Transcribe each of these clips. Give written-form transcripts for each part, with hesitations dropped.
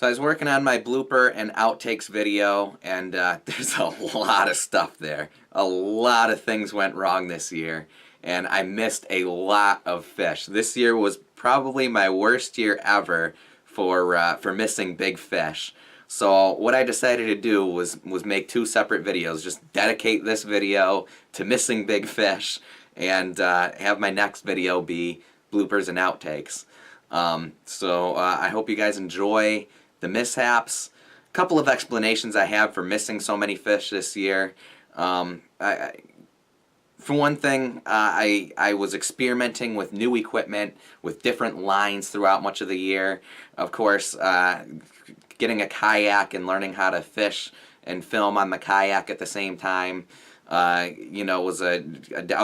So I was working on my blooper and outtakes video, and there's a lot of stuff there. A lot of things went wrong this year, and I missed a lot of fish. This year was probably my worst year ever for missing big fish. So what I decided to do was make two separate videos. Just dedicate this video to missing big fish, and have my next video be bloopers and outtakes. So I hope you guys enjoy the mishaps. A couple of explanations I have for missing so many fish this year. For one thing, I was experimenting with new equipment, with different lines throughout much of the year. Of course, getting a kayak and learning how to fish and film on the kayak at the same time, was a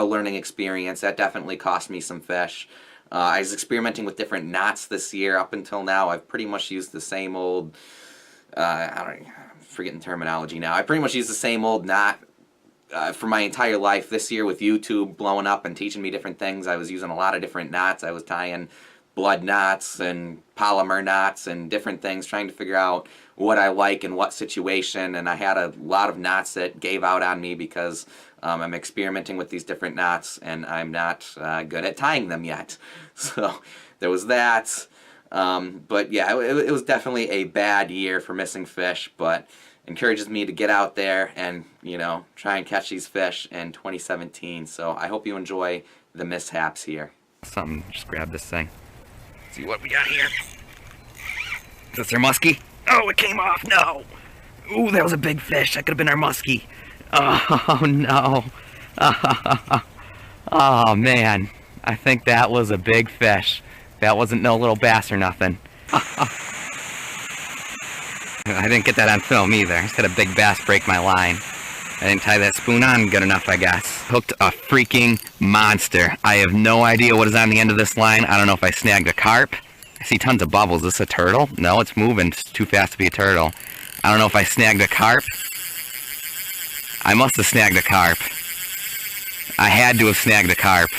learning experience. That definitely cost me some fish. I was experimenting with different knots this year. Up until now, I've pretty much used the same old, I'm forgetting terminology now. I pretty much used the same old knot for my entire life. This year with YouTube blowing up and teaching me different things, I was using a lot of different knots. I was tying blood knots and polymer knots and different things, trying to figure out what I like in what situation, and I had a lot of knots that gave out on me because I'm experimenting with these different knots and I'm not good at tying them yet. So there was that. But yeah, it was definitely a bad year for missing fish, but encourages me to get out there and, try and catch these fish in 2017. So I hope you enjoy the mishaps here. Just grab this thing. See what we got here. Is this our muskie? Oh, it came off. No. Ooh, that was a big fish. That could have been our muskie. Oh, no. Oh, man. I think that was a big fish. That wasn't no little bass or nothing. I didn't get that on film either. I just had a big bass break my line. I didn't tie that spoon on good enough, I guess. Hooked a freaking monster. I have no idea what is on the end of this line. I don't know if I snagged a carp. I see tons of bubbles. Is this a turtle? No, it's moving. It's too fast to be a turtle. I don't know if I snagged a carp. I must have snagged a carp. I had to have snagged a carp.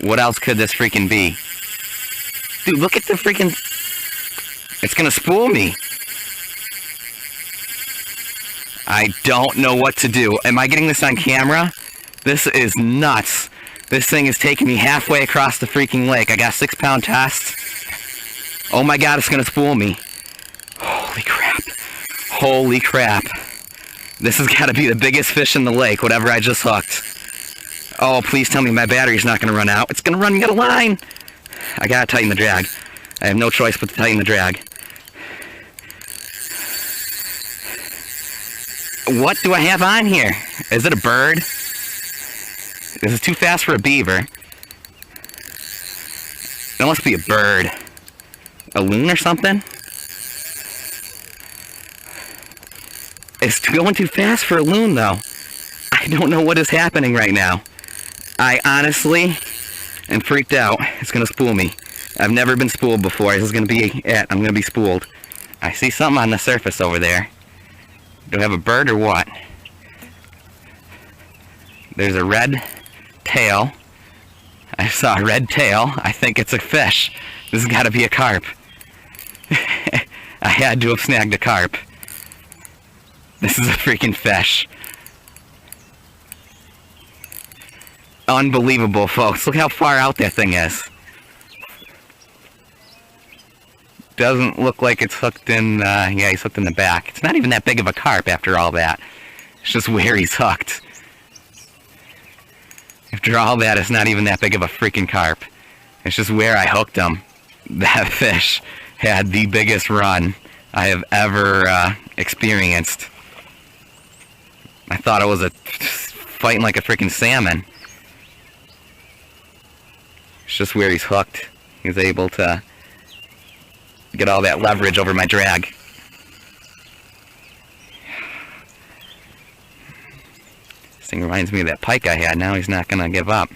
What else could this freaking be? Dude, look at the freaking... It's gonna spool me. I don't know what to do. Am I getting this on camera? This is nuts. This thing is taking me halfway across the freaking lake. I got 6-pound test. Oh my god, it's gonna spool me. Holy crap. Holy crap. This has got to be the biggest fish in the lake, whatever I just hooked. Oh, please tell me my battery's not going to run out. It's going to run me out of line. I got to tighten the drag. I have no choice but to tighten the drag. What do I have on here? Is it a bird? This is too fast for a beaver. It must be a bird. A loon or something? It's going too fast for a loon, though. I don't know what is happening right now. I honestly am freaked out. It's going to spool me. I've never been spooled before. This is going to be it. I'm going to be spooled. I see something on the surface over there. Do I have a bird or what? There's a red tail. I saw a red tail. I think it's a fish. This has got to be a carp. I had to have snagged a carp. This is a freaking fish. Unbelievable, folks. Look how far out that thing is. Doesn't look like it's hooked in, yeah, he's hooked in the back. It's not even that big of a carp after all that. It's just where he's hooked. After all that, it's not even that big of a freaking carp. It's just where I hooked him. That fish had the biggest run I have ever experienced. I thought it was fighting like a freaking salmon. It's just where he's hooked. He's able to get all that leverage over my drag. This thing reminds me of that pike I had. Now he's not going to give up.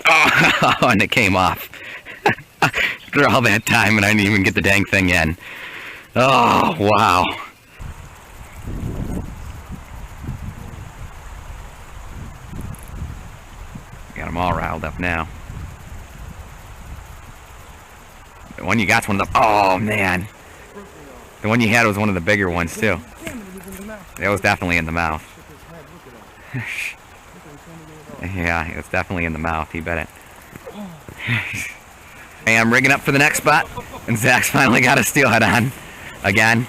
Oh, and it came off. After all that time and I didn't even get the dang thing in. Oh, wow. Got them all riled up now. The one you got's one of the... Oh, man. The one you had was one of the bigger ones, too. It was definitely in the mouth. Yeah, it was definitely in the mouth. You bet it. Hey, I'm rigging up for the next spot, and Zach's finally got a steelhead on again.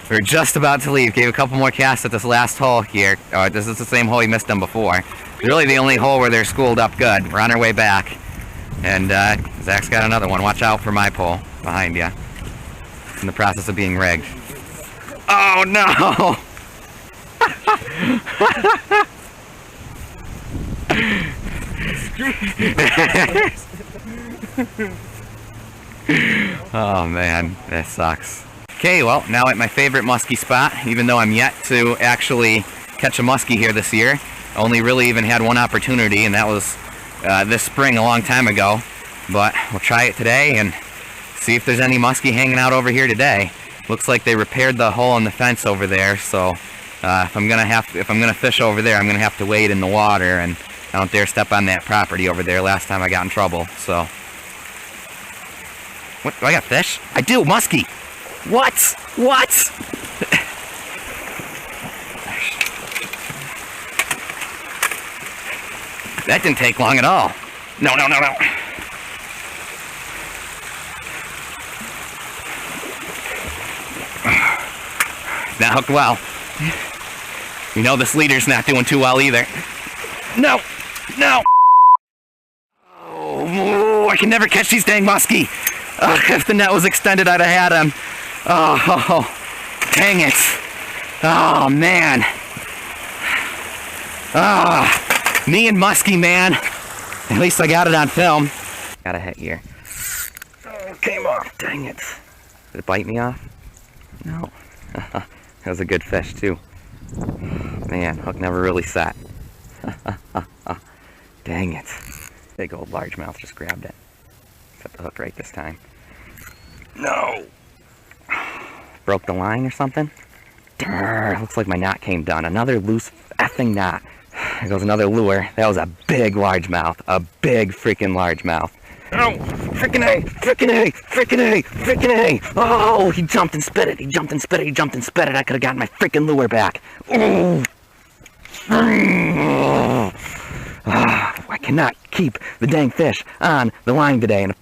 We're just about to leave. Gave a couple more casts at this last hole here. This is the same hole he missed them before. Really the only hole where they're schooled up good. We're on our way back. And Zach's got another one. Watch out for my pole behind you. It's in the process of being rigged. Oh no! Oh man, that sucks. Okay, well, now at my favorite muskie spot, even though I'm yet to actually catch a muskie here this year. Only really even had one opportunity, and that was this spring a long time ago. But we'll try it today and see if there's any muskie hanging out over here today. Looks like they repaired the hole in the fence over there, so if I'm gonna fish over there, I'm gonna have to wade in the water, and I don't dare step on that property over there. Last time I got in trouble, so. What, do I got fish? I do, muskie! What? What? That didn't take long at all. No, no, no, no. Not hooked well. You know this leader's not doing too well either. No! No! Oh, I can never catch these dang muskie. If the net was extended, I'd have had him. Oh, dang it. Oh, man. Me and muskie, man. At least I got it on film. Got a hit here. Oh, came off. Dang it. Did it bite me off? No. That was a good fish, too. Man, hook never really set. Dang it. Big old largemouth just grabbed it. Set the hook right this time. No! Broke the line or something? Durr, looks like my knot came done. Another loose effing knot. There goes another lure. That was a big largemouth. A big freaking largemouth. Oh! Frickin' A! Frickin' A! Frickin' A! Frickin' A! Oh! He jumped and spit it. He jumped and spit it. He jumped and spit it. I could have gotten my freaking lure back. Oh! I cannot keep the dang fish on the line today. And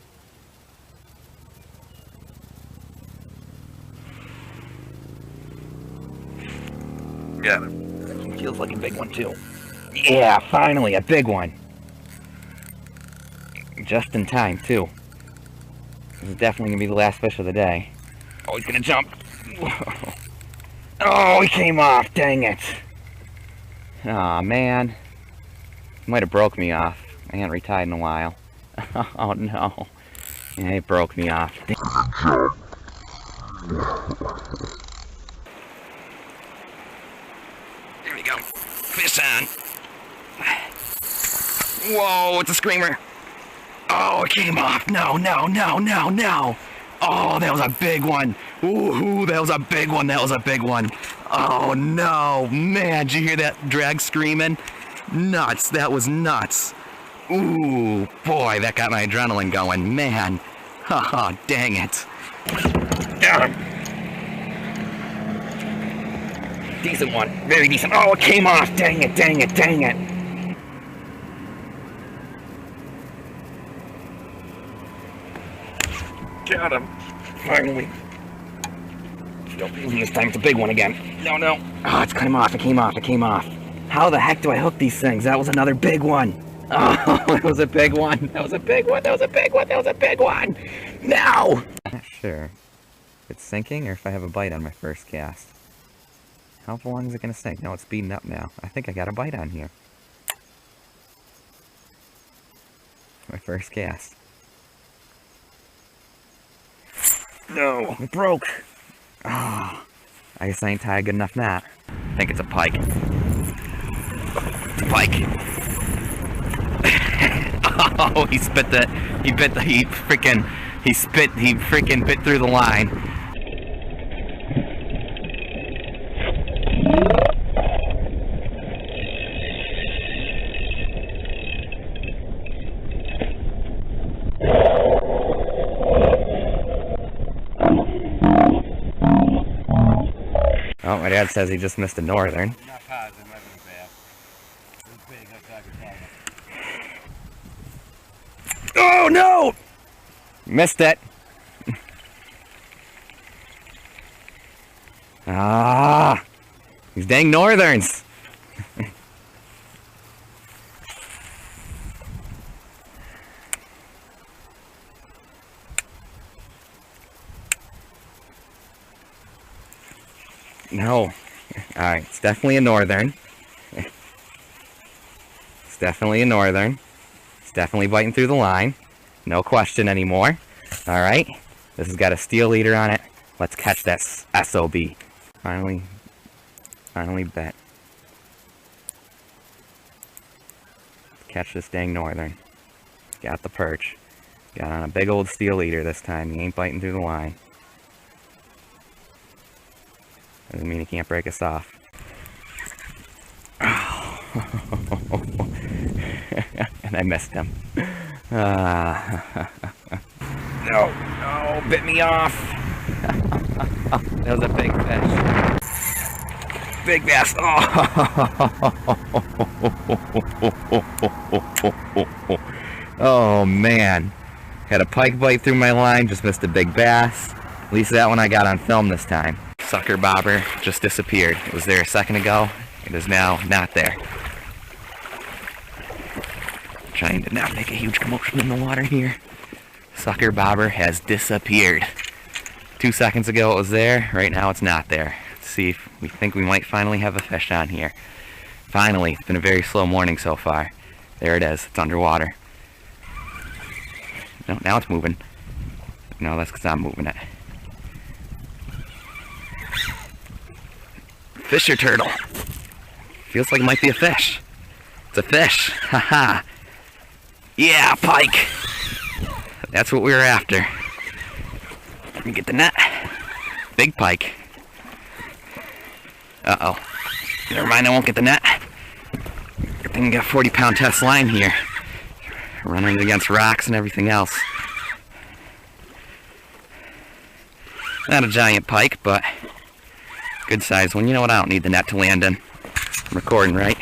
got it. Feels like a big one too. Yeah, finally a big one. Just in time too. This is definitely gonna be the last fish of the day. Oh, he's gonna jump. Whoa. Oh, he came off. Dang it. Aw, man. He might have broke me off. I hadn't retied in a while. Oh no. Yeah, it broke me off. There we go. Fish on. Whoa, it's a screamer. Oh, it came off. No, no, no, no, no. Oh, that was a big one. Ooh, that was a big one. That was a big one. Oh no, man, did you hear that drag screaming? Nuts, that was nuts. Ooh, boy, that got my adrenaline going, man. Haha, dang it. Got him. Decent one, very decent. Oh, it came off, dang it, dang it, dang it. Got him. Finally. Nope, this time it's a big one again. No, no. Oh, it's came off, it came off, it came off. How the heck do I hook these things? That was another big one. Oh, it was a big one. That was a big one. That was a big one. That was a big one. Now! I'm not sure if it's sinking or if I have a bite on my first cast. How long is it going to sink? No, it's speeding up now. I think I got a bite on here. My first cast. No, it broke. Oh, I guess I ain't tied a good enough knot. I think it's a pike. It's a pike. Oh, he freaking bit through the line. Oh, my dad says he just missed a northern. I'm not positive, it might have been a bass. It was big, that's all I can tell you. Oh no! Missed it. Ah, these dang northerns. No. Alright, it's definitely a northern. It's definitely a northern. It's definitely biting through the line. No question anymore. Alright. This has got a steel leader on it. Let's catch that SOB. Finally bet. Catch this dang northern. Got the perch. Got on a big old steel leader this time. He ain't biting through the line. Doesn't mean he can't break us off. And I missed him. No, bit me off. That was a big fish. Big bass. Oh man. Had a pike bite through my line, just missed a big bass. At least that one I got on film this time. Sucker bobber just disappeared. It was there a second ago. It is now not there. Trying to not make a huge commotion in the water here. Sucker bobber has disappeared. 2 seconds ago it was there. Right now it's not there. Let's see if we think we might finally have a fish on here. Finally. It's been a very slow morning so far. There it is. It's underwater. No, now it's moving. No, that's because I'm moving it. Fish or turtle? Feels like it might be a fish. It's a fish. Haha. Yeah, pike. That's what we were after. Let me get the net. Big pike. Uh-oh. Never mind, I won't get the net. Good thing I got 40-pound test line here. Running against rocks and everything else. Not a giant pike, but good size one. You know what? I don't need the net to land in. I'm recording, right?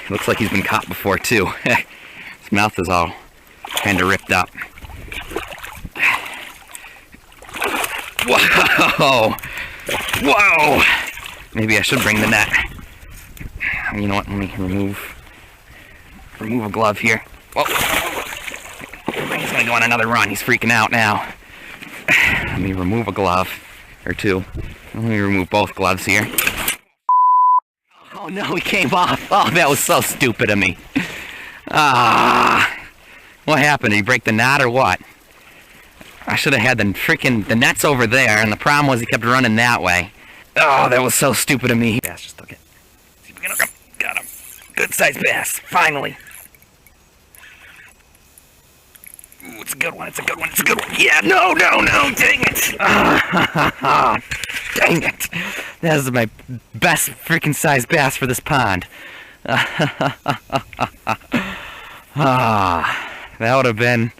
Looks like he's been caught before too. His mouth is all kind of ripped up. Whoa! Whoa! Maybe I should bring the net. You know what? Let me remove a glove here. Whoa! He's gonna go on another run. He's freaking out now. Let me remove a glove or two. Let me remove both gloves here. Oh no, he came off. Oh, that was so stupid of me. What happened? Did he break the knot or what? I should have had the net's over there, and the problem was he kept running that way. Oh, that was so stupid of me. Bass just took it. See if we can hook him. Got him. Good sized bass. Finally. Ooh, it's a good one. It's a good one. It's a good one. Yeah, no. Dang it. Dang it. That is my best freaking size bass for this pond. That would have been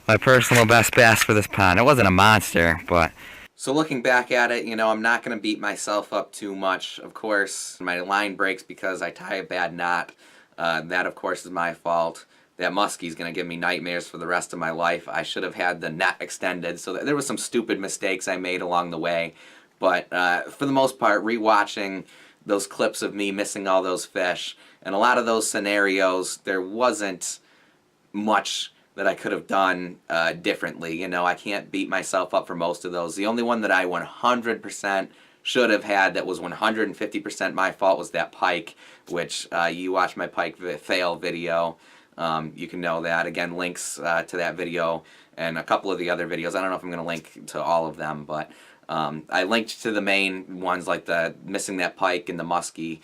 my personal best bass for this pond. It wasn't a monster, but... So looking back at it, you know, I'm not going to beat myself up too much. Of course, my line breaks because I tie a bad knot. That, of course, is my fault. That muskie is going to give me nightmares for the rest of my life. I should have had the net extended. So there was some stupid mistakes I made along the way. But for the most part, rewatching those clips of me missing all those fish, and a lot of those scenarios, there wasn't much that I could have done differently. You know, I can't beat myself up for most of those. The only one that I 100% should have had that was 150% my fault was that pike, which you watch my pike fail video. You can know that. Again, links to that video and a couple of the other videos. I don't know if I'm going to link to all of them, but I linked to the main ones like the missing that pike and the muskie.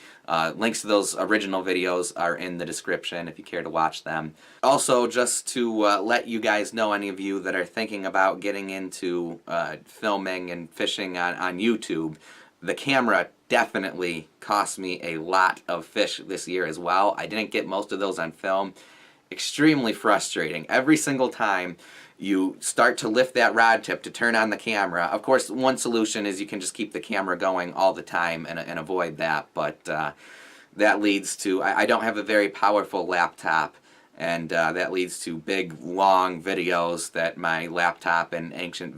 Links to those original videos are in the description if you care to watch them. Also, just to let you guys know, any of you that are thinking about getting into filming and fishing on YouTube, the camera definitely cost me a lot of fish this year as well. I didn't get most of those on film. Extremely frustrating. Every single time you start to lift that rod tip to turn on the camera. Of course, one solution is you can just keep the camera going all the time and avoid that, but that leads to, I don't have a very powerful laptop, and that leads to big, long videos that my laptop and ancient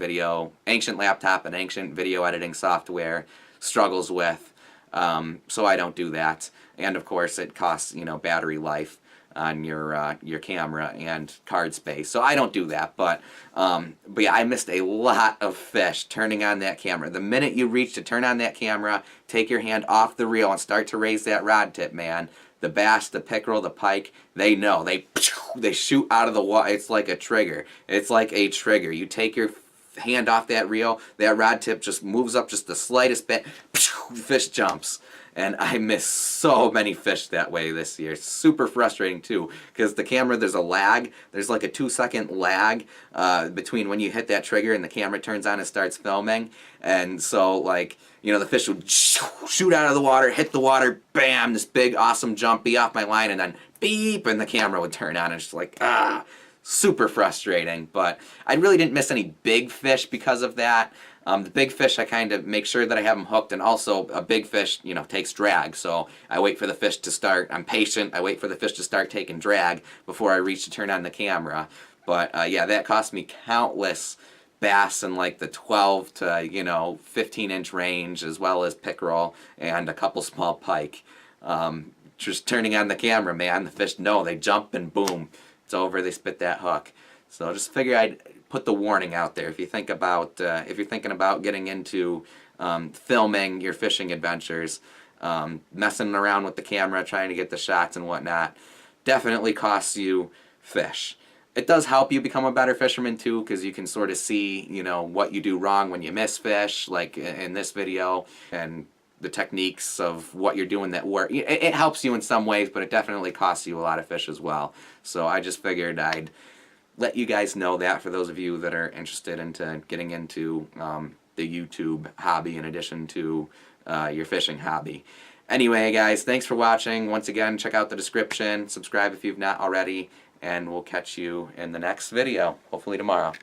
laptop and ancient video editing software struggles with. So I don't do that. And of course, it costs, you know, battery life on your camera and card space. So I don't do that. But yeah, I missed a lot of fish turning on that camera. The minute you reach to turn on that camera, take your hand off the reel and start to raise that rod tip, man, the bass, the pickerel, the pike, they know. They shoot out of the water. It's like a trigger. It's like a trigger. You take your hand off that reel, that rod tip just moves up just the slightest bit, the fish jumps. And I missed so many fish that way this year. It's super frustrating too, because the camera, there's a lag. There's like a 2-second lag between when you hit that trigger and the camera turns on and starts filming. And so, like, you know, the fish would shoot out of the water, hit the water, bam, this big awesome jump, be off my line, and then beep, and the camera would turn on. And it's just like, super frustrating. But I really didn't miss any big fish because of that. The big fish, I kind of make sure that I have them hooked, and also a big fish, you know, takes drag. So I wait for the fish to start. I'm patient. I wait for the fish to start taking drag before I reach to turn on the camera. But yeah, that cost me countless bass in like the 12 to, you know, 15-inch range, as well as pickerel and a couple small pike. Just turning on the camera, man, the fish know. They jump and boom, it's over. They spit that hook. So just figure I'd put the warning out there. If you think about, if you're thinking about getting into filming your fishing adventures, messing around with the camera, trying to get the shots and whatnot, definitely costs you fish. It does help you become a better fisherman too, because you can sort of see, you know, what you do wrong when you miss fish, like in this video, and the techniques of what you're doing that work. It helps you in some ways, but it definitely costs you a lot of fish as well. So I just figured I'd let you guys know that, for those of you that are interested into getting into the YouTube hobby in addition to your fishing hobby. Anyway, guys, thanks for watching. Once again, check out the description, subscribe if you've not already, and we'll catch you in the next video, hopefully tomorrow.